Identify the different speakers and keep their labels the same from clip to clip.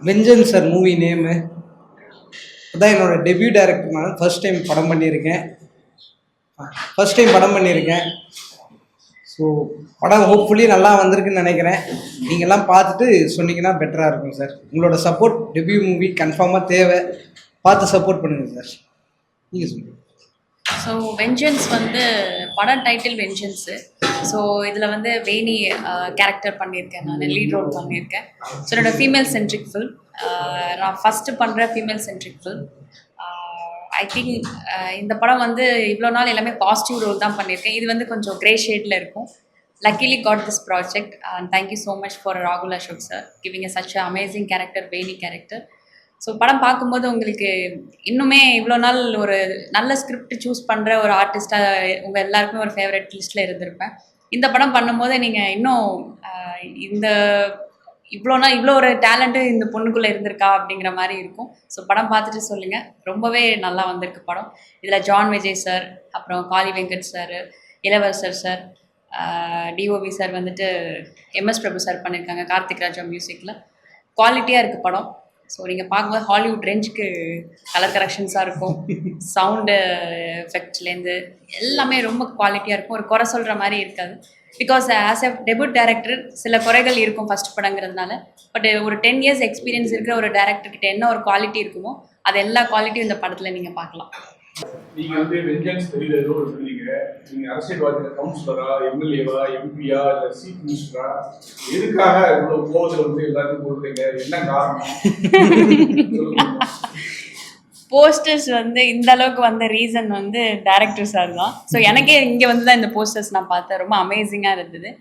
Speaker 1: வெஞ்சன் sir movie name. அதான் என்னோட debut director. நான் ஃபர்ஸ்ட் டைம் படம் பண்ணியிருக்கேன். ஸோ படம் ஹோப்ஃபுல்லி நல்லா வந்திருக்குன்னு நினைக்கிறேன். நீங்கள்லாம் பார்த்துட்டு சொன்னீங்கன்னா பெட்டராக இருக்கும் சார். உங்களோட சப்போர்ட் டெபியூ மூவி கன்ஃபார்மாக தேவை. பார்த்து சப்போர்ட் பண்ணுங்கள் சார். நீங்கள் சொல்லுங்கள்.
Speaker 2: ஸோ வெஞ்சன்ஸ் வந்து படம் டைட்டில் வெஞ்சன்ஸு. ஸோ இதில் வந்து வேணி கேரக்டர் பண்ணியிருக்கேன், நான் லீட் ரோல் பண்ணியிருக்கேன். ஸோ என்னோடய ஃபீமேல் சென்ட்ரிக் ஃபில்ம், நான் ஃபஸ்ட்டு பண்ணுற female centric film. I think இந்த படம் வந்து இவ்வளோ நாள் எல்லாமே பாசிட்டிவ் ரோல் தான் பண்ணியிருக்கேன். இது வந்து கொஞ்சம் க்ரே ஷேடில் இருக்கும். Luckily got this project and thank you so much for ராகுல் Ashok sir giving a such amazing character, Veni character. So படம் பார்க்கும்போது உங்களுக்கு இன்னுமே இவ்வளோ நாள் ஒரு நல்ல ஸ்கிரிப்ட் சூஸ் பண்ணுற ஒரு ஆர்டிஸ்ட்டாக உங்கள் எல்லாருக்குமே ஒரு ஃபேவரட் லிஸ்ட்டில் இருந்திருப்பேன். இந்த படம் பண்ணும்போது நீங்கள் இன்னும் இந்த இவ்வளோ நாள் இவ்வளோ ஒரு டேலண்ட்டு இந்த பொண்ணுக்குள்ளே இருந்திருக்கா அப்படிங்கிற மாதிரி இருக்கும். ஸோ படம் பார்த்துட்டு சொல்லுங்கள். ரொம்பவே நல்லா வந்திருக்கு படம். இதில் ஜான் விஜய் சார், அப்புறம் காளி வெங்கட் சார், இளவரசர் சார், டிஓவி சார் வந்துட்டு எம்எஸ் பிரபு சார் பண்ணியிருக்காங்க, கார்த்திக் ராஜா மியூசிக்கில். குவாலிட்டியாக இருக்குது படம். ஸோ நீங்கள் பார்க்கும்போது ஹாலிவுட் ரேஞ்சுக்கு கலர் கரெக்ஷன்ஸாக இருக்கும். சவுண்டு எஃபெக்ட்ஸ்லேருந்து எல்லாமே ரொம்ப குவாலிட்டியாக இருக்கும். ஒரு குறை சொல்கிற மாதிரி இருக்காது. Because as a debut director சில குறைகள் இருக்கும் ஃபஸ்ட் படங்கிறதுனால. பட் ஒரு 10 இயர்ஸ் எக்ஸ்பீரியன்ஸ் இருக்கிற ஒரு டைரக்டர்கிட்ட என்ன ஒரு குவாலிட்டி இருக்குமோ அது எல்லா குவாலிட்டியும் இந்த படத்தில் நீங்கள் பார்க்கலாம்.
Speaker 3: நீங்க வந்து வெஞ்சன்ஸ் வெளியில ஏதோ சொன்னீங்க. நீங்க அரசியல்வாதியில கவுன்சிலரா, எம்எல்ஏவா, எம்பியா, இல்ல சீஃப் மினிஸ்டரா, எதுக்காக இவ்வளவு கோவத்துல வந்து எல்லாத்தையும் போடுறீங்க? என்ன காரணம்?
Speaker 2: போஸ்டர்ஸ் வந்து இந்த அளவுக்கு வந்த ரீசன் வந்து டைரக்டர் சார் தான். ஸோ எனக்கே இங்கே வந்து தான் இந்த போஸ்டர்ஸ் நான் பார்த்தேன், ரொம்ப அமேசிங்காக இருந்தது.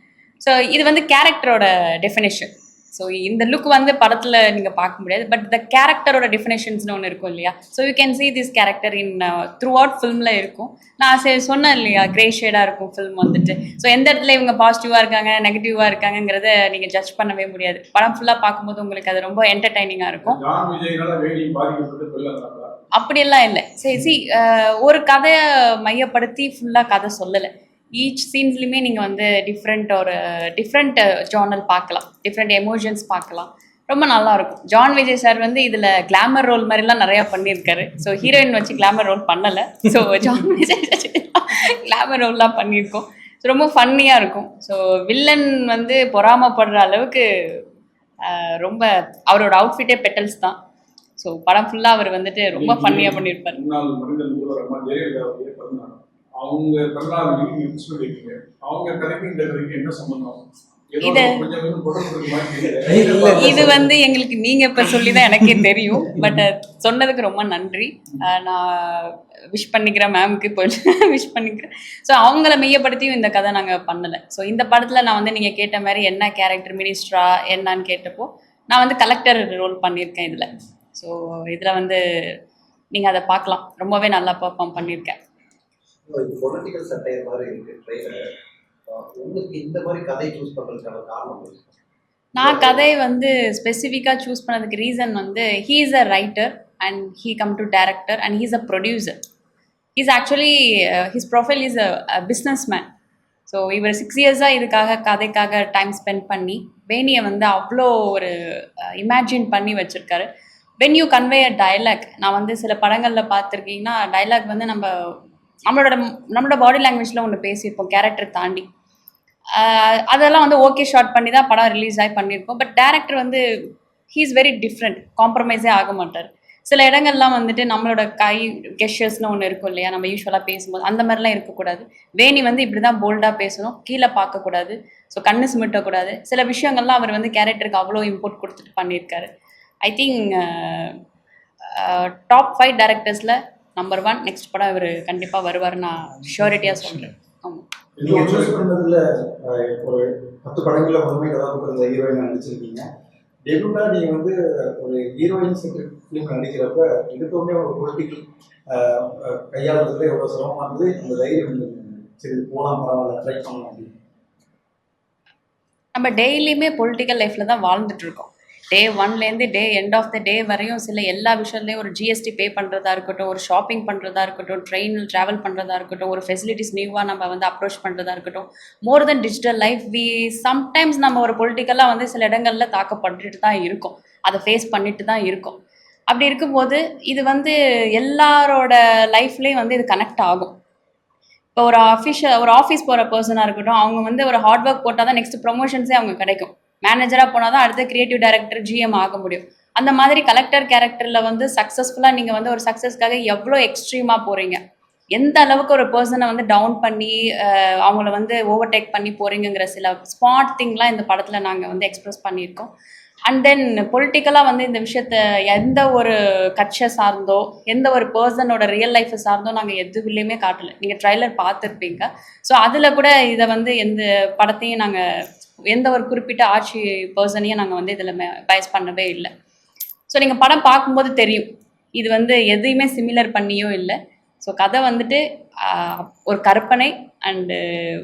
Speaker 2: ஸோ இது வந்து கேரக்டரோட டெஃபினேஷன். ஸோ இந்த லுக் வந்து படத்தில் நீங்கள் பார்க்க முடியாது, பட் த கேரக்டரோட டெஃபினேஷன்ஸ்னு ஒன்று இருக்கும் இல்லையா. So you can see this character in throughout ஃபில்மில் இருக்கும். நான் சொன்னேன் இல்லையா, கிரே ஷேடாக இருக்கும் ஃபில்ம் வந்துட்டு. ஸோ எந்த இடத்துல இவங்க பாசிட்டிவாக இருக்காங்க, நெகட்டிவாக இருக்காங்கிறத நீங்கள் ஜட்ஜ் பண்ணவே முடியாது. படம் ஃபுல்லாக பார்க்கும்போது உங்களுக்கு அது ரொம்ப என்டர்டைனிங்காக இருக்கும். அப்படியெல்லாம் இல்லை. சரி ஒரு கதையை மையப்படுத்தி ஃபுல்லாக கதை சொல்லலை. ஈச் சீன்ஸ்லையுமே நீங்கள் வந்து டிஃப்ரெண்ட் ஜானல் பார்க்கலாம், டிஃப்ரெண்ட் எமோஷன்ஸ் பார்க்கலாம். ரொம்ப நல்லாயிருக்கும். ஜான் விஜய் சார் வந்து இதில் கிளாமர் ரோல் மாதிரிலாம் நிறையா பண்ணியிருக்காரு. ஸோ ஹீரோயின் வச்சு கிளாமர் ரோல் பண்ணலை. ஸோ ஜான் விஜய் கிளாமர் ரோல்லாம் பண்ணியிருக்கோம். ஸோ ரொம்ப ஃபன்னியாக இருக்கும். ஸோ வில்லன் வந்து பொறாமப்படுற அளவுக்கு ரொம்ப அவரோட அவுட்ஃபிட்டே பெட்டல்ஸ் தான். ஸோ படம் ஃபுல்லாக அவர் வந்துட்டு ரொம்ப ஃபன்னியாக பண்ணியிருப்பார்.
Speaker 3: அவங்க கதைக்கு இந்த கதைக்கு என்ன சம்பந்தம்?
Speaker 2: இது வந்து எங்களுக்கு நீங்க இப்ப சொல்லிதான் எனக்கே தெரியும். பட் சொன்னதுக்கு ரொம்ப நன்றி. நான் விஷ் பண்ணிக்கிறேன் மேம்க்கு, இப்போ விஷ் பண்ணிக்கிறேன். ஸோ அவங்கள மையப்படுத்தியும் இந்த கதை நாங்கள் பண்ணலை. ஸோ இந்த படத்தில் நான் வந்து நீங்கள் கேட்ட மாதிரி என்ன கேரக்டர், மினிஸ்டரா என்னான்னு கேட்டப்போ நான் வந்து கலெக்டர் ரோல் பண்ணியிருக்கேன் இதில். ஸோ இதில் வந்து நீங்கள் அதை பார்க்கலாம். ரொம்பவே நல்லா பெர்ஃபார்ம் பண்ணியிருக்கேன்.
Speaker 4: பொலிட்டிக்கல் சட்டையர் மாதிரி இருக்கு ட்ரெய்லர். உங்களுக்கு இந்த மாதிரி கதை சூஸ் பண்ணுறதுக்கான காரணம்?
Speaker 2: நான் கதை வந்து ஸ்பெசிஃபிக்காக சூஸ் பண்ணதுக்கு ரீசன் வந்து he is a writer and he come to director and he is a producer. He's actually his profile is a business man. So இவர் 6 இயர்ஸாக இதுக்காக கதைக்காக டைம் ஸ்பெண்ட் பண்ணி வேணியை வந்து அவ்வளோ ஒரு இமேஜின் பண்ணி வச்சுருக்காரு. When you convey a dialogue, நான் வந்து சில படங்களில் பார்த்துருக்கீங்கன்னா டைலாக் வந்து நம்மளோட பாடி லாங்குவேஜில் ஒன்று பேசியிருப்போம் கேரக்டர் தாண்டி. அதெல்லாம் வந்து ஓகே ஷார்ட் பண்ணி தான் படம் ரிலீஸ் ஆகி பண்ணியிருக்கோம். பட் டேரக்டர் வந்து ஹீ இஸ் வெரி டிஃப்ரெண்ட், காம்ப்ரமைஸே ஆக மாட்டார். சில இடங்கள்லாம் வந்துட்டு நம்மளோட கை கெஸ்டர்ஸ்னு ஒன்று இருக்கும் இல்லையா, நம்ம யூஸ்வலாக பேசும்போது அந்த மாதிரிலாம் இருக்கக்கூடாது. வேணி வந்து இப்படி தான் போல்டாக பேசணும், கீழே பார்க்கக்கூடாது, ஸோ கண்ணு சிமிட்டக்கூடாது. சில விஷயங்கள்லாம் அவர் வந்து கேரக்டருக்கு அவ்வளோ இம்போர்ட் கொடுத்துட்டு பண்ணியிருக்காரு. ஐ திங்க் டாப் 5 டைரக்டர்ஸில் நம்பர் 1 நெக்ஸ்ட் படம் இவர் கண்டிப்பாக வருவார், நான் ஷூரிட்டியாக சொல்கிறேன். ஆமாம்.
Speaker 5: நீங்கள் சூஸ் பண்ணதில் ஒரு 10 படங்களில் முதன்மை கதாபாத்திரத்தில் ஹீரோயின் நடிச்சிருக்கீங்க. டெபியூட்டாக நீங்கள் வந்து ஒரு ஹீரோயின் சென்ட்ரிக் ஃபிலிம் நடிக்கிறப்ப எடுத்தோடனே ஒரு பொலிட்டிக்கல் கையாளுறதுல எவ்வளோ சிரமமாக இருந்தது, அந்த தைரியம் சரி போகலாம் பரவாயில்ல ட்ரை பண்ணலாம் அப்படின்னு?
Speaker 2: நம்ம டெய்லியுமே பொலிட்டிக்கல் லைஃப்பில் தான் வாழ்ந்துட்டுருக்கோம். டே ஒன்லேருந்து டே எண்ட் ஆஃப் த டே வரையும் சில எல்லா விஷயத்துலையும் ஒரு ஜிஎஸ்டி பே பண்ணுறதா இருக்கட்டும், ஒரு ஷாப்பிங் பண்ணுறதா இருக்கட்டும், ட்ரெயினில் ட்ராவல் பண்ணுறதா இருக்கட்டும், ஒரு ஃபெசிலிட்டிஸ் நியூவாக நம்ம வந்து அப்ரோச் பண்ணுறதா இருக்கட்டும், மோர் தென் டிஜிட்டல் லைஃப் சம்டைம்ஸ் நம்ம ஒரு பொலிட்டிக்கலாக வந்து சில இடங்களில் தாக்கப்பட்டுட்டு தான் இருக்கோம், அதை ஃபேஸ் பண்ணிட்டு தான் இருக்கோம். அப்படி இருக்கும்போது இது வந்து எல்லாரோட லைஃப்லேயும் வந்து இது கனெக்ட் ஆகும். இப்போ ஒரு ஆஃபீஸ் போகிற பர்சனாக இருக்கட்டும், அவங்க வந்து ஒரு ஹார்ட் ஒர்க் போட்டால் தான் நெக்ஸ்ட் ப்ரொமோஷன்ஸே அவங்க கிடைக்கும். மேனேஜராக போனால் தான் அடுத்த கிரியேட்டிவ் டைரக்டர், ஜிஎம் ஆக முடியும். அந்த மாதிரி கலெக்டர் கேரக்டரில் வந்து சக்ஸஸ்ஃபுல்லாக நீங்கள் வந்து ஒரு சக்ஸஸ்க்காக எவ்வளோ எக்ஸ்ட்ரீமாக போகிறீங்க, எந்த அளவுக்கு ஒரு பர்சனை வந்து டவுன் பண்ணி அவங்கள வந்து ஓவர்டேக் பண்ணி போகிறீங்கிற சில ஸ்மார்ட் திங்லாம் இந்த படத்தில் நாங்கள் வந்து எக்ஸ்ப்ரெஸ் பண்ணியிருக்கோம். அண்ட் தென் பொலிட்டிக்கலாக வந்து இந்த விஷயத்த எந்த ஒரு கட்சியை சார்ந்தோ எந்த ஒரு பர்சனோட ரியல் லைஃப்பை சார்ந்தோ நாங்கள் எதுவுலேயுமே காட்டலை. நீங்கள் ட்ரைலர் பார்த்துருப்பீங்க. ஸோ அதில் கூட இதை வந்து எந்த படத்தையும் நாங்கள் எந்த ஒரு குறிப்பிட்ட ஆட்சி பர்சனையும் நாங்கள் வந்து இதில் பயஸ் பண்ணவே இல்லை. ஸோ நீங்கள் படம் பார்க்கும்போது தெரியும் இது வந்து எதையுமே சிமிலர் பண்ணியோ இல்லை. ஸோ கதை வந்துட்டு ஒரு கற்பனை அண்டு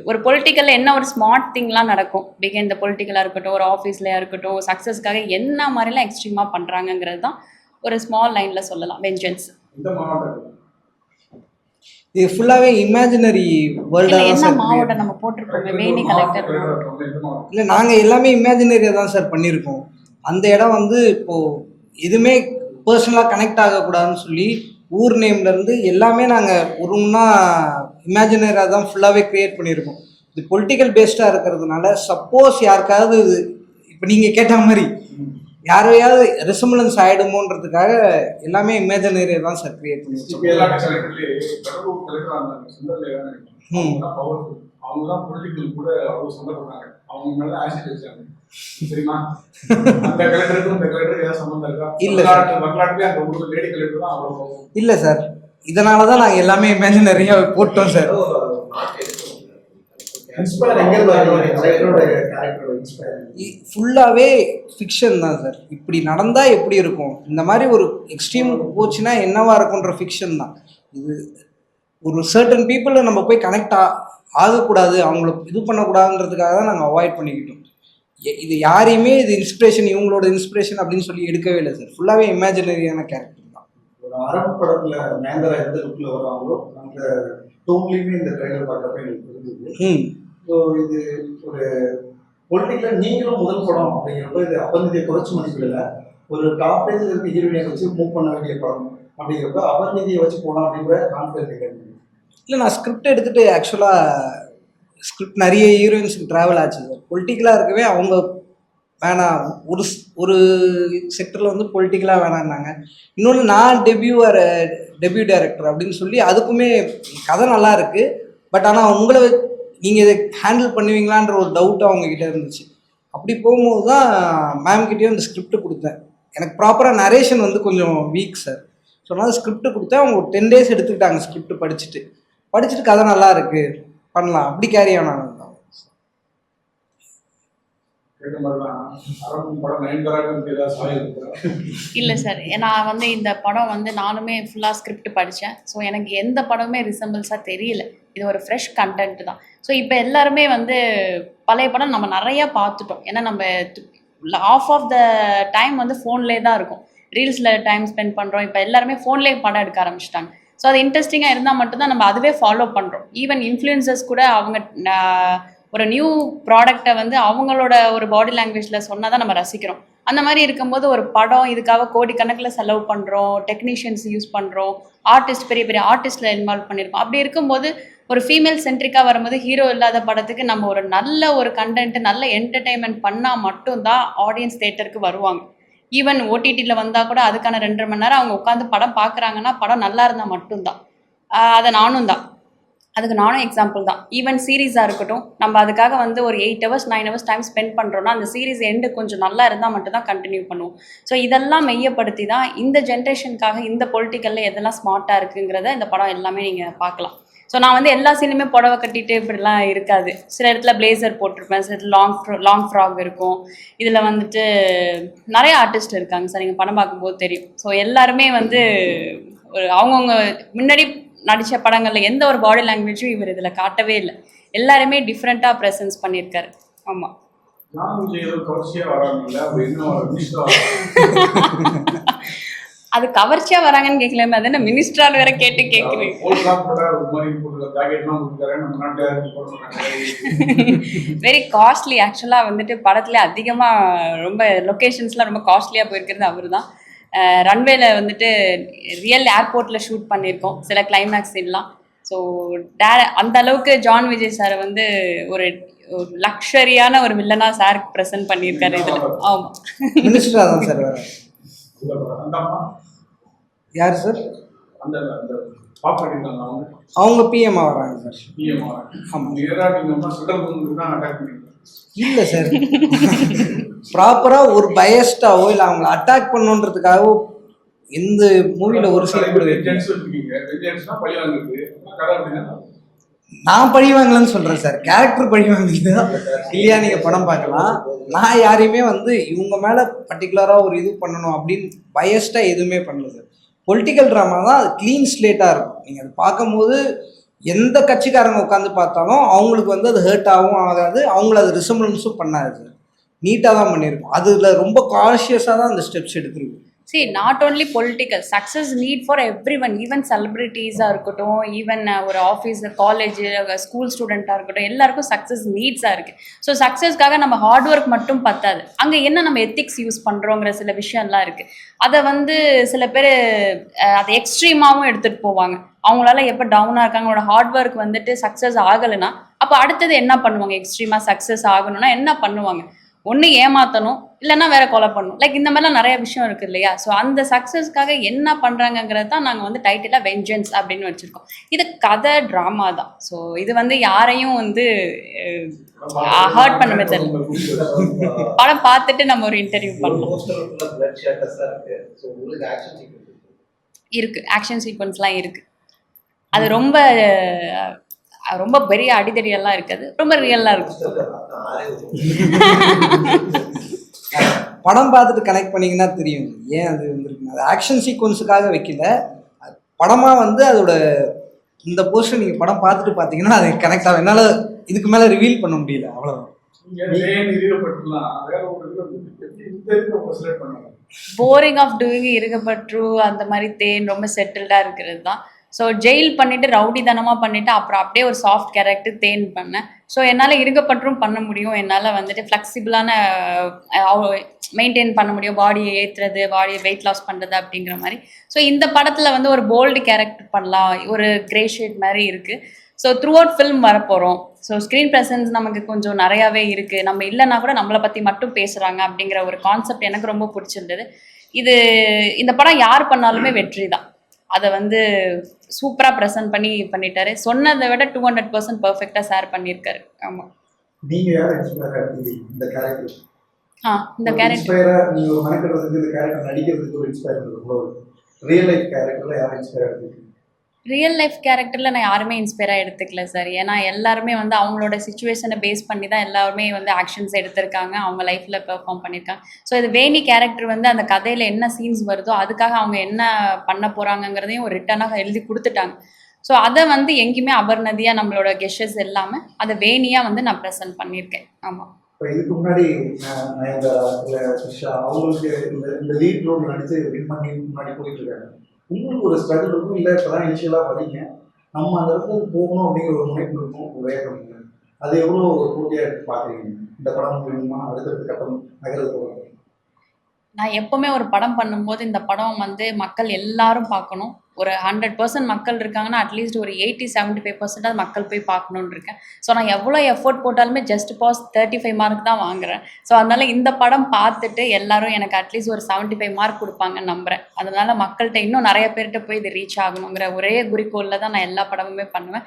Speaker 2: ஒரு பொலிட்டிக்கலில் என்ன ஒரு ஸ்மார்ட் திங்லாம் நடக்கும், பிகைன் த பொலிட்டிக்கலாக இருக்கட்டும், ஒரு ஆஃபீஸ்லையாக இருக்கட்டும், சக்ஸஸ்க்காக என்ன மாதிரிலாம் எக்ஸ்ட்ரீமாக பண்ணுறாங்கங்கிறது தான் ஒரு ஸ்மால் லைனில் சொல்லலாம். வெஞ்சன்ஸ்
Speaker 3: இந்த மாவட்டம்
Speaker 1: இது ஃபுல்லாகவே இமேஜினரி வேர்ல்டாக தான்
Speaker 2: என்ன
Speaker 1: சார்.
Speaker 2: மாவட்டம் நம்ம போட்டிருக்கோமே, வேணி கலெக்டர்.
Speaker 1: இல்லை, நாங்கள் எல்லாமே இமேஜினரியாக தான் சார் பண்ணியிருக்கோம். அந்த இடம் வந்து இப்போது எதுவுமே பர்சனலாக கனெக்ட் ஆகக்கூடாதுன்னு சொல்லி ஊர் நேம்லேருந்து எல்லாமே நாங்கள் ஒருன்னா இமேஜினரியாக தான் ஃபுல்லாகவே க்ரியேட் பண்ணியிருக்கோம். இது பொலிட்டிக்கல் பேஸ்டாக இருக்கிறதுனால சப்போஸ் யாருக்காவது இப்போ நீங்கள் கேட்ட மாதிரி யாரையாவது ரெசம்பலன்ஸ் ஆகிடுமோன்றதுக்காக எல்லாமே இமேஜினரியாக தான் சார் க்ரியேட் பண்ணியிருக்கோம்.
Speaker 3: அவங்க தான் பொலிட்டிக்கல் கூட அவ்வளோ சந்தர்ப்பம், அவங்க மேலே ஆசிட் வச்சாங்க சரிமா. அந்த கலெக்டருக்கும் இந்த கலெக்டருக்கு ஏதாவது சம்பந்தம் இருக்கா?
Speaker 1: இல்லை
Speaker 3: வரலாற்றுலேயே அந்த ஒரு லேடி கலெக்டர் தான் அவ்வளோ.
Speaker 1: இல்லை சார், இதனால தான் நாங்கள் எல்லாமே இமேஜினரியாக போட்டோம் சார். ஃபுல்லாகவே ஃபிக்ஷன் தான் சார். இப்படி நடந்தால் எப்படி இருக்கும், இந்த மாதிரி ஒரு எக்ஸ்ட்ரீமுக்கு போச்சுன்னா என்னவா இருக்குன்ற ஃபிக்ஷன் தான் இது. ஒரு சர்டன் பீப்புளை நம்ம போய் கனெக்ட் ஆகக்கூடாது, அவங்கள இது பண்ணக்கூடாதுன்றதுக்காக தான் நாங்கள் அவாய்ட் பண்ணிக்கிட்டோம். இது யாரையுமே இது இன்ஸ்பிரேஷன், இவங்களோட இன்ஸ்பிரேஷன் அப்படின்னு சொல்லி எடுக்கவே இல்லை சார். ஃபுல்லாகவே இமேஜினரியான கேரக்டர் தான்.
Speaker 5: ஒரு அரபு படத்தில் மேந்தரா எந்த லுக்கில் வராங்களோ அந்த டோன்லையுமே இந்த ட்ரைலர் பார்க்குறப்ப எனக்கு இருந்தது. ஸோ இது ஒரு பொலிட்டிக்கலாக நீங்களும் முதல் படம் அப்படிங்கிறப்ப இது அபர்நிதியை குறைச்சி மதிப்பிடல, ஒரு டாப் ரேஞ்சில் இருக்க ஹீரோயினை வச்சு மூவ் பண்ண வேண்டிய படம் அப்படிங்கிறப்ப அபர்நிதியை வச்சு போகலாம் அப்படிங்கிற கான்ஃபிடன்ஸ் கேட்குறேன். இல்லை, நான் ஸ்கிரிப்ட் எடுத்துகிட்டு ஆக்சுவலாக ஸ்கிரிப்ட் நிறைய ஹீரோயின்ஸுக்கு ட்ராவல் ஆச்சு சார். பொலிட்டிக்கலாக இருக்கவே அவங்க வேணாம், ஒரு செக்டரில் வந்து பொலிட்டிக்கலாக வேணான்னாங்க. இன்னொன்று நான் டெபியூ டைரக்டர் அப்படின்னு சொல்லி அதுக்குமே கதை நல்லா இருக்குது, பட் ஆனால் உங்களை நீங்கள் இதை ஹேண்டில் பண்ணுவீங்களான்ற ஒரு டவுட் அவங்கக்கிட்ட இருந்துச்சு. அப்படி போகும்போது தான் மேம்கிட்டேயும் இந்த ஸ்கிரிப்ட் கொடுத்தேன். எனக்கு ப்ராப்பராக நரேஷன் வந்து கொஞ்சம் வீக் சார். ஸோ அதனால் ஸ்கிரிப்ட் கொடுத்தேன். அவங்க ஒரு 10 days எடுத்துக்கிட்டாங்க ஸ்கிரிப்ட் படிச்சுட்டு கதை நல்லா இருக்குது பண்ணலாம் அப்படி கேரி ஆனாங்க.
Speaker 2: இல்லை சார், நான் வந்து இந்த படம் வந்து நானுமே ஃபுல்லாக ஸ்கிரிப்ட் படித்தேன். ஸோ எனக்கு எந்த படமே ரிசம்பிள்ஸாக தெரியல. இது ஒரு ஃப்ரெஷ் கண்டென்ட் தான். ஸோ இப்போ எல்லாருமே வந்து பழைய படம் நம்ம நிறையா பார்த்துட்டோம். ஏன்னா நம்ம ஆஃப் ஆஃப் த டைம் வந்து ஃபோன்லேயே தான் இருக்கும், ரீல்ஸில் டைம் ஸ்பெண்ட் பண்ணுறோம். இப்போ எல்லாருமே ஃபோன்லேயே படம் எடுக்க ஆரம்பிச்சிட்டாங்க. ஸோ அது இன்ட்ரெஸ்டிங்காக இருந்தால் மட்டும்தான் நம்ம அதுவே ஃபாலோ பண்ணுறோம். ஈவன் இன்ஃப்ளூயன்சர்ஸ் கூட அவங்க ஒரு நியூ ப்ராடக்டை வந்து அவங்களோட ஒரு பாடி லாங்குவேஜில் சொன்னால் தான் நம்ம ரசிக்கிறோம். அந்த மாதிரி இருக்கும்போது ஒரு படம் இதுக்காக கோடிக்கணக்கில் செலவு பண்ணுறோம், டெக்னீஷியன்ஸ் யூஸ் பண்ணுறோம், ஆர்டிஸ்ட் பெரிய பெரிய ஆர்டிஸ்ட்டில் இன்வால்வ் பண்ணியிருக்கோம். அப்படி இருக்கும்போது ஒரு ஃபீமேல் சென்ட்ரிக்காக வரும்போது ஹீரோ இல்லாத படத்துக்கு நம்ம ஒரு நல்ல ஒரு கண்டென்ட், நல்ல என்டர்டெயின்மெண்ட் பண்ணால் மட்டும்தான் ஆடியன்ஸ் தேட்டருக்கு வருவாங்க. ஈவன் ஓடிடியில் வந்தால் கூட அதுக்கான 2.5 மணி நேரம் அவங்க உட்காந்து படம் பார்க்குறாங்கன்னா படம் நல்லா இருந்தால் மட்டும்தான். அதை நானும் எக்ஸாம்பிள் தான். ஈவன் சீரீஸாக இருக்கட்டும், நம்ம அதுக்காக வந்து ஒரு 8 hours 9 hours டைம் ஸ்பெண்ட் பண்ணுறோன்னா அந்த சீரீஸ் எண்டு கொஞ்சம் நல்லா இருந்தால் மட்டும்தான் கண்டினியூ பண்ணுவோம். ஸோ இதெல்லாம் மெய்யப்படுத்தி தான் இந்த ஜென்ரேஷனுக்காக இந்த பொலிட்டிக்கலில் எதெல்லாம் ஸ்மார்ட்டாக இருக்குங்கிறத இந்த படம் எல்லாமே நீங்கள் பார்க்கலாம். ஸோ நான் வந்து எல்லா சீனுமே புடவை கட்டிட்டு இப்படிலாம் இருக்காது. சில இடத்துல பிளேசர் போட்டிருப்பேன், சில இடத்துல லாங் ஃப்ராக் இருக்கும். இதில் வந்துட்டு நிறைய ஆர்டிஸ்ட் இருக்காங்க சார், நீங்கள் படம் பார்க்கும்போது தெரியும். ஸோ எல்லாருமே வந்து ஒரு அவங்கவுங்க முன்னாடி நடித்த படங்களில் எந்த ஒரு பாடி லாங்குவேஜும் இவர் இதில் காட்டவே இல்லை. எல்லாருமே டிஃப்ரெண்ட்டாக ப்ரெசன்ஸ் பண்ணியிருக்காரு. ஆமாம்.
Speaker 3: ஜான் விஜய் ஏதோ கவர்ச்சியா வராங்கல்ல, அது என்ன மினிஸ்டரா?
Speaker 2: அது கவர்ச்சியா வராங்கன்னு கேட்கலாமே, அது என்ன மினிஸ்டரால் வேற கேட்குறீங்க.
Speaker 3: போலாம் போட்டா ஒரு மாதிரி போட்டு ஜாக்கெட்லாம் கொடுக்குறாரு, நம்ம நாட்டில் யாரும் போட மாட்டாங்க.
Speaker 2: Very costly. ஆக்சுவலாக வந்துட்டு படத்துல அதிகமாக ரொம்ப லொக்கேஷன்ஸ்லாம் ரொம்ப காஸ்ட்லியாக போயிருக்கிறது அவர் தான். ரன்வேல வந்துட்டு ரியல் ஏர்போர்ட்டில் ஷூட் பண்ணியிருக்கோம் சில கிளைமேக்ஸ் சீன்லாம். ஸோ அந்த அளவுக்கு ஜான் விஜய் சார் வந்து ஒரு லக்ஸரியான ஒரு வில்லனா சார் ப்ரெசென்ட் பண்ணியிருக்காரு இதில். ஆமாம்,
Speaker 1: மினிஸ்டராக தான் சார் வேறு.
Speaker 3: அந்த அம்மா
Speaker 1: யார் சார்?
Speaker 3: அந்த அந்த பாப்பா இருக்காங்க, அவங்க
Speaker 1: அவங்க பிஎம்ஆ வராங்க சார்.
Speaker 3: பிஎம்
Speaker 1: ஆமாம்.
Speaker 3: நேராக நீங்கள் அம்மா சுடல் கொண்டு தான் அட்டாக் பண்ணிருக்கீங்க.
Speaker 1: இல்லை சார், ப்ராப்பராக ஒரு பயஸ்டாவோ இல்லை அவங்கள அட்டாக் பண்ணுன்றதுக்காகவோ எந்த மூவியில் ஒரு சீன் கூட
Speaker 3: வெஞ்சன்ஸ் இருக்கீங்க. வெஞ்சன்ஸ்னா பழி வாங்குறது கதை அப்படின்னா
Speaker 1: நான் பழி வாங்கலன்னு சொல்கிறேன் சார். கேரக்டர் பழி வாங்குறது இல்லையா? நீங்கள் படம் பார்க்கலாம். நான் யாரையுமே வந்து இவங்க மேலே பர்டிகுலராக ஒரு இது பண்ணணும் அப்படின்னு பயஸ்டாக எதுவுமே பண்ணல சார். பொலிட்டிக்கல் ட்ராமா தான், அது க்ளீன் ஸ்லேட்டாக இருக்கும். நீங்கள் அது பார்க்கும்போது எந்த கட்சிக்காரங்க உட்காந்து பார்த்தாலும் அவங்களுக்கு வந்து அது ஹர்ட் ஆகவும் ஆகாது, அவங்கள அது ரிசம்பிளன்ஸும் பண்ணாது சார். நீட்டாக தான் பண்ணியிருக்கும். அதில் ரொம்ப கான்ஷியஸாக தான் அந்த ஸ்டெப்ஸ் எடுத்துருக்கு.
Speaker 2: See, not only political, success need for everyone, even celebrities-ஆக இருக்கட்டும், ஈவன் ஒரு ஆஃபீஸ், காலேஜ், ஸ்கூல் ஸ்டூடெண்ட்டாக இருக்கட்டும், எல்லாருக்கும் சக்ஸஸ் நீட்ஸாக இருக்குது. ஸோ சக்ஸஸ்க்காக நம்ம ஹார்ட் ஒர்க் மட்டும் பத்தாது, அங்கே என்ன நம்ம எத்திக்ஸ் யூஸ் பண்ணுறோங்கிற சில விஷயம்லாம் இருக்குது. அதை வந்து சில பேர் அதை எக்ஸ்ட்ரீமாகவும் எடுத்துகிட்டு போவாங்க. அவங்களால எப்போ டவுனாக இருக்காங்க, அவங்களோட ஹார்ட் ஒர்க் வந்துட்டு சக்ஸஸ் ஆகலைன்னா அப்போ அடுத்தது என்ன பண்ணுவாங்க? எக்ஸ்ட்ரீமாக சக்ஸஸ் ஆகணும்னா என்ன பண்ணுவாங்க? ஒன்று ஏமாற்றணும், இல்லைன்னா வேற கொலை பண்ணணும். லைக் இந்த மாதிரிலாம் நிறைய விஷயம் இருக்குது இல்லையா? ஸோ அந்த சக்ஸஸ்க்காக என்ன பண்ணுறாங்கங்கிறது தான் நாங்கள் வந்து டைட்டிலாக வெஞ்சன்ஸ் அப்படின்னு வச்சுருக்கோம். இது கதை ட்ராமா தான். ஸோ இது வந்து யாரையும் வந்து ஹர்ட் பண்ண தெரியல. படம் பார்த்துட்டு நம்ம ஒரு இன்டர்வியூ பண்ணலாம். இருக்குது, ஆக்ஷன் சீக்வன்ஸ்லாம் இருக்குது. அது ரொம்ப ரொம்ப பெரிய அடிதடியெல்லாம் இருக்காது, ரொம்ப ரியலாக இருக்கும்.
Speaker 1: படம் பார்த்துட்டு கனெக்ட் பண்ணிங்கன்னா தெரியும் ஏன் அது வந்துருக்கு. அது ஆக்ஷன் சீக்வன்ஸுக்காக வைக்கல, படமாக வந்து அதோட இந்த போர்ஷன் நீங்கள் படம் பார்த்துட்டு பார்த்தீங்கன்னா அது கனெக்ட் ஆகும். என்னால் இதுக்கு மேலே ரிவீல் பண்ண முடியல, அவ்வளோதான்.
Speaker 2: போரிங் ஆஃப் டூயிங் இருக்கப்பற்று அந்த மாதிரி தேன் ரொம்ப செட்டில்டாக இருக்கிறது தான். ஸோ ஜெயில் பண்ணிவிட்டு ரவுடித்தனமாக பண்ணிவிட்டு அப்புறம் அப்படியே ஒரு சாஃப்ட் கேரக்டர் தேன் பண்ணேன். ஸோ என்னால் இருக்கப்பற்றும் பண்ண முடியும், என்னால் வந்துட்டு ஃப்ளெக்சிபிளான மெயின்டைன் பண்ண முடியும், பாடியை ஏற்றுறது, பாடியை வெயிட் லாஸ் பண்ணுறது அப்படிங்கிற மாதிரி. ஸோ இந்த படத்தில் வந்து ஒரு போல்டு கேரக்டர் பண்ணலாம், ஒரு கிரே ஷேட் மாதிரி இருக்குது. ஸோ த்ரூ அவுட் ஃபில்ம் வரப்போகிறோம். ஸோ ஸ்க்ரீன் ப்ரெசன்ஸ் நமக்கு கொஞ்சம் நிறையாவே இருக்குது. நம்ம இல்லைன்னா கூட நம்மளை பற்றி மட்டும் பேசுகிறாங்க அப்படிங்கிற ஒரு கான்செப்ட் எனக்கு ரொம்ப பிடிச்சிருந்தது. இந்த படம் யார் பண்ணாலுமே வெற்றி தான். அதை வந்து சூப்பராக ப்ரெசென்ட் பண்ணிட்டாரு. சொன்னதை விட 200% பர்ஃபெக்டாக ஷேர் பண்ணியிருக்காரு. ஆமாம்.
Speaker 5: நீங்கள் யார் இன்ஸ்பயராக இருக்கீங்க இந்த கேரக்டர்?
Speaker 2: இந்த கேரக்டர்
Speaker 5: நீங்கள் ஒரு மெனக்கெடுறதுக்கு இந்த கேரக்டர் நடிக்கிறதுக்கு ஒரு இன்ஸ்பயர் இருக்கும். ரியல் லைஃப் கேரக்டரில் யார் இன்ஸ்பயராக இருக்கீங்க?
Speaker 2: ரியல் லைஃப் கேரக்டரில் நான் யாருமே இன்ஸ்பயராக எடுத்துக்கல சார். ஏன்னா எல்லாருமே வந்து அவங்களோட சுச்சுவேஷனை பேஸ் பண்ணி தான் எல்லாருமே வந்து ஆக்ஷன்ஸ் எடுத்திருக்காங்க, அவங்க லைஃப்பில் பெர்ஃபார்ம் பண்ணியிருக்காங்க. ஸோ இது வேணி கேரக்டர் வந்து அந்த கதையில் என்ன சீன்ஸ் வருதோ அதுக்காக அவங்க என்ன பண்ண போகிறாங்கங்கிறதையும் ஒரு ரிட்டனாக எழுதி கொடுத்துட்டாங்க. ஸோ அதை வந்து எங்கேயுமே அபர்ணதியாக நம்மளோட கெஷஸ் எல்லாமே அதை வேணியாக வந்து நான் ப்ரெசென்ட் பண்ணியிருக்கேன். ஆமாம்.
Speaker 5: இப்போ இதுக்கு முன்னாடி அவங்களுக்கு இந்த லீட் ரோல் நடித்து வின் பண்ணி முன்னாடி போயிட்டு இருக்காங்க. உங்களுக்கு ஒரு ஸ்ட்ரகிள் இருக்கும், இல்லை இப்போ தான் இனிஷியலாக வரீங்க, நம்ம அந்த இடத்துல போகணும் அப்படிங்கிற ஒரு முனைப்பு இருக்கும், ஒரு வேகம். அது எவ்வளோ ஒரு போட்டியாக பார்க்குறீங்க? இந்த படம் வேணுமா, அடுத்தடுத்த கட்டம் நகர்ந்து போகிறாங்க?
Speaker 2: நான் எப்போவுமே ஒரு படம் பண்ணும்போது இந்த படம் வந்து மக்கள் எல்லாரும் பார்க்கணும். ஒரு 100% மக்கள் இருக்காங்கன்னா அட்லீஸ்ட் ஒரு 80-75% மக்கள் போய் பார்க்கணுன்னு இருக்கேன். ஸோ நான் எவ்வளோ எஃபோர்ட் போட்டாலுமே ஜஸ்ட் பாஸ் 35 மார்க் தான் வாங்குறேன். ஸோ அதனால் இந்த படம் பார்த்துட்டு எல்லாரும் எனக்கு அட்லீஸ்ட் ஒரு 75 மார்க் கொடுப்பாங்கன்னு நம்புகிறேன். அதனால் மக்கள்கிட்ட இன்னும் நிறைய பேர்கிட்ட போய் இது ரீச் ஆகணுங்கிற ஒரே குறிக்கோளில் தான் நான் எல்லா படமுமே பண்ணுவேன்.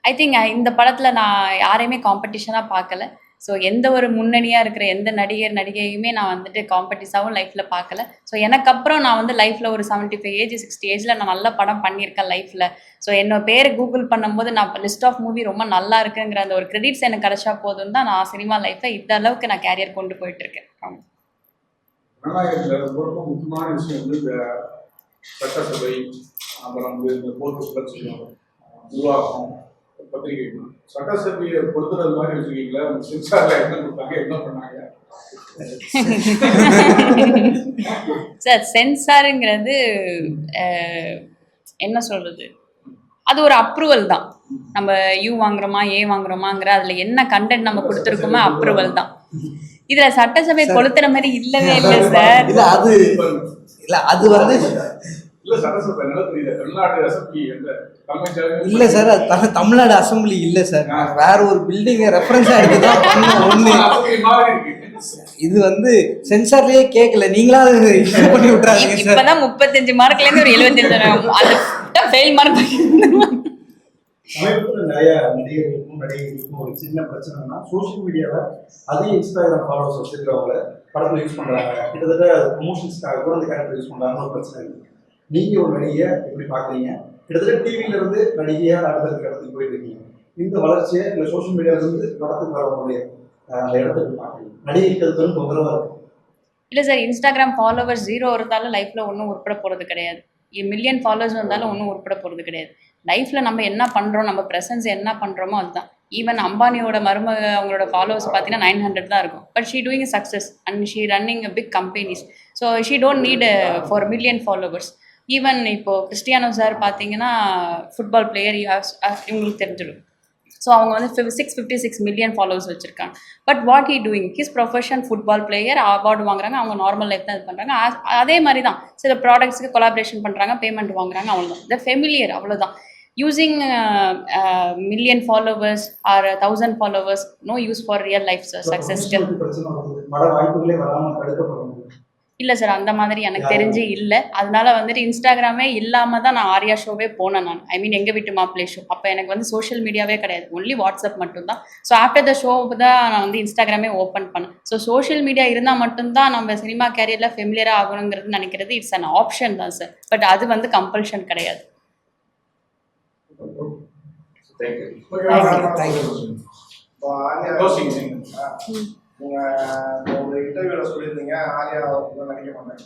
Speaker 2: ஐ திங்க் இந்த படத்தில் நான் யாரையுமே காம்படிஷனாக பார்க்கல. ஸோ எந்த ஒரு முன்னணியாக இருக்கிற எந்த நடிகையுமே நான் வந்துட்டு காம்படிஷனாகவும் லைஃப்பில் பார்க்கல. ஸோ எனக்கு அப்புறம் நான் வந்து லைஃப்பில் ஒரு 75 ஏஜ் 60 ஏஜில் நான் நல்ல படம் பண்ணியிருக்கேன் லைஃப்பில். ஸோ என்னோட பேர் கூகுள் பண்ணும்போது நான் லிஸ்ட் ஆஃப் மூவி ரொம்ப நல்லா இருக்குங்கிற அந்த ஒரு கிரெடிட்ஸ் எனக்கு கிடைச்சா போதும் தான் நான் சினிமா லைஃப்பில் இந்த அளவுக்கு நான் கேரியர் கொண்டு போயிட்டுருக்கேன்.
Speaker 3: ரொம்ப முக்கியமான விஷயம் வந்து இந்த சட்டசபை, அப்புறம் வந்து இந்த போர்க்கு நிர்வாகம், பத்திரிகை சட்டசபையை பொறுத்துறது மாதிரி வச்சுருக்கீங்களா? சென்சார்ல என்ன கொடுத்தாங்க, என்ன பண்ணாங்க?
Speaker 2: சார் சென்சாருங்கிறது என்ன சொல்கிறது, அது ஒரு அப்ரூவல் தான். நம்ம யூ வாங்குறோமா ஏ வாங்குறோமாங்கிற அதில் என்ன கண்டென்ட் நம்ம கொடுத்துருக்கோமோ அப்ரூவல் தான். இதில் சட்டசபை கொளுத்துற மாதிரி இல்லவே இல்லை சார்.
Speaker 1: இல்ல அது இல்ல அது வந்து
Speaker 3: இல்ல சட்டசபை நல்லா தெரியல, தமிழ்நாடு அசம்பிளி என்ற தமிழ்நாடு
Speaker 1: இல்ல சார், அது தமிழ்நாடு அசம்பிளி இல்ல சார். நாங்க வேற ஒரு பில்டிங் ரெஃபரன்ஸா எடுத்து தான் பண்ணோம் ஒண்ணு.
Speaker 3: அசம்பிளி மாதிரி இருக்கு.
Speaker 1: இது வந்து சென்சார்லயே கேட்கல, நீங்களா இது பண்ணி விட்டுறாதீங்க சார்.
Speaker 2: இப்பதான் 35 மார்க்லேருந்து ஒரு 75 அந்த ஃபெயில் மார்க்.
Speaker 5: சமீபத்தில் நிறைய நடிகர்களுக்கும் ஒரு சின்ன பிரச்சனைனா சோஷியல் மீடியாவில் அதே இன்ஸ்டாகிராம் ஃபாலோவர்ஸ் வச்சுருக்கிறவங்கள படத்தில் யூஸ் பண்ணுறாங்க, கிட்டத்தட்ட ப்ரொமோஷன்ஸ்க்காக கூட அந்த கேரக்டர் யூஸ் பண்ணுறாங்கன்னு ஒரு பிரச்சனை இருக்குது. நீங்கள் ஒரு நடிகையை எப்படி பார்க்குறீங்க? கிட்டத்தட்ட டிவியிலேருந்து நடிகையாக அடுத்த இடத்துக்கு போயிட்டு இருக்கீங்க. இந்த வளர்ச்சியை இல்லை சோஷியல் மீடியாவிலேருந்து படத்துக்கு வரவங்களுடைய அந்த இடத்துக்கு பார்க்குறீங்க, நடிகைக்கு அது பெரும் தொந்தரவாக இருக்குது.
Speaker 2: இல்லை சார், இன்ஸ்டாகிராம் ஃபாலோவர்ஸ் 0 இருந்தாலும் லைஃப்பில் ஒன்றும் உருப்பட போகிறது கிடையாது. மில்லியன் ஃபாலோவர்ஸ் வந்தாலும் ஒன்றும் உருப்பட போகிறது கிடையாது. லைஃப்பில் நம்ம என்ன பண்ணுறோம், நம்ம ப்ரெசன்ஸ் என்ன பண்ணுறோமோ அதுதான். ஈவன் அம்பானியோட மருமக அவங்களோட ஃபாலோவர்ஸ் பார்த்தீங்கன்னா 900 தான் இருக்கும். But she doing success and she running a big companies. So she don't need for million followers. Even இப்போது கிறிஸ்டியானோ சார் பார்த்தீங்கன்னா ஃபுட்பால் பிளேயர், இவங்களுக்கு தெரிஞ்சிடும். ஸோ அவங்க வந்து 656 மில்லியன் ஃபாலோவர்ஸ் வச்சுருக்காங்க. But what he doing, his profession football player, award வாங்குறாங்க, அவங்க normal life தான் இது பண்ணுறாங்க. அதே மாதிரி தான் சில ப்ராடக்ட்ஸுக்கு கொலாபரேஷன் பண்ணுறாங்க, பேமெண்ட் வாங்குறாங்க, அவ்வளோதான். த ஃபெமிலியர், அவ்வளோதான். Using million followers or 1000 followers, no use for real life success.
Speaker 5: வாய்ப்புகளே வராமல் தடுக்கப்படும்.
Speaker 2: இல்லை சார், அந்த மாதிரி எனக்கு தெரிஞ்சு இல்லை. அதனால வந்துட்டு இன்ஸ்டாகிராமே இல்லாமல் தான் நான் ஆர்யா ஷோவே போனேன். நான் எங்கள் வீட்டு மாப்பிள்ளை ஷோ அப்போ எனக்கு வந்து சோஷியல் மீடியாவே கிடையாது, ஒன்லி வாட்ஸ்அப் மட்டும்தான். ஸோ ஆஃப்டர் த ஷோ தான் நான் வந்து இன்ஸ்டாகிராமே ஓப்பன் பண்ணேன். ஸோ சோஷியல் மீடியா இருந்தால் மட்டும்தான் நம்ம சினிமா கேரியரில் ஃபெமிலியராக ஆகணுங்கிறது நினைக்கிறது இட்ஸ் அன் ஆப்ஷன் தான் சார். பட் அது வந்து கம்பல்ஷன் கிடையாது.
Speaker 6: ஒரு இன்டர்வியூல சொல்லியிருந்தீங்க ஆர்யா நடிக்க மாட்டேன்.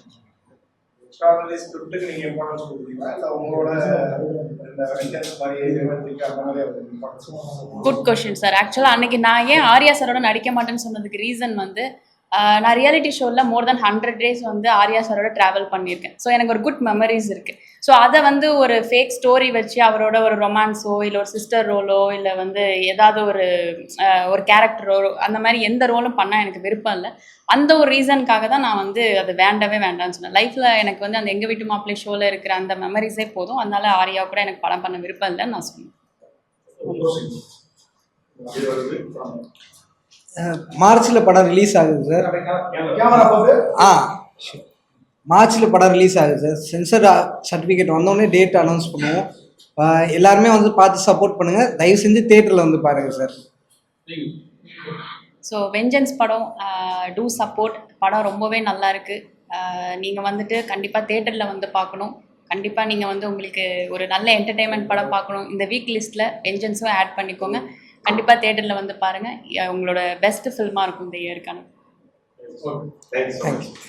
Speaker 6: ஸ்கிரிப்டுக்கு நீங்க இம்பார்ட்டன்ஸ் கொடுக்குறீங்களா இல்லை உங்களோட இந்த வெஞ்சன்ஸ் மாதிரி அந்த மாதிரி?
Speaker 2: Good question sir. ஆக்சுவலாக அன்னைக்கு நான் ஏன் ஆர்யா சாரோட நடிக்க மாட்டேன்னு சொன்னதுக்கு ரீசன் வந்து நான் ரியாலிட்டி ஷோவில் மோர் தென் 100 days வந்து ஆர்யா சாரோட ட்ராவல் பண்ணியிருக்கேன். ஸோ எனக்கு ஒரு குட் மெமரிஸ் இருக்குது. ஸோ அதை வந்து ஒரு ஃபேக் ஸ்டோரி வச்சு அவரோட ஒரு ரொமான்ஸோ இல்லை ஒரு சிஸ்டர் ரோலோ இல்லை வந்து ஏதாவது ஒரு கேரக்டரோ அந்த மாதிரி எந்த ரோலும் பண்ணால் எனக்கு விருப்பம் இல்லை. அந்த ஒரு ரீசனுக்காக தான் நான் வந்து அது வேண்டவே வேண்டாம்னு சொன்னேன். லைஃப்பில் எனக்கு வந்து அந்த எங்கள் வீட்டு மாப்பிள்ளை ஷோவில் இருக்கிற அந்த மெமரிஸே போதும். அதனால ஆர்யா கூட எனக்கு படம் பண்ண விருப்பம் இல்லைன்னு நான் சொன்னேன்.
Speaker 1: மார்ச்சில் படம் ரிலீஸ் ஆகுது சார். மார்ச்சில் படம் ரிலீஸ் ஆகுது சார். சென்சர் சர்டிஃபிகேட் வந்தோடனே டேட் அனௌன்ஸ் பண்ணுவோம். எல்லாருமே வந்து பார்த்து சப்போர்ட் பண்ணுங்கள். தயவு செஞ்சு தேட்டரில் வந்து பாருங்கள் சார்.
Speaker 2: ஸோ வெஞ்சன்ஸ் படம் டூ சப்போர்ட். படம் ரொம்பவே நல்லா இருக்குது. நீங்கள் வந்துட்டு கண்டிப்பாக தேட்டரில் வந்து பார்க்கணும். கண்டிப்பாக நீங்கள் வந்து உங்களுக்கு ஒரு நல்ல என்டர்டெயின்மெண்ட் படம் பார்க்கணும். இந்த வீக் லிஸ்ட்டில் வெஞ்சன்ஸும் ஆட் பண்ணிக்கோங்க. கண்டிப்பாக தேட்டரில் வந்து பாருங்கள். உங்களோட பெஸ்ட் ஃபில்மாக இருக்கும் இந்த இயருக்கான.
Speaker 4: தேங்க்யூ.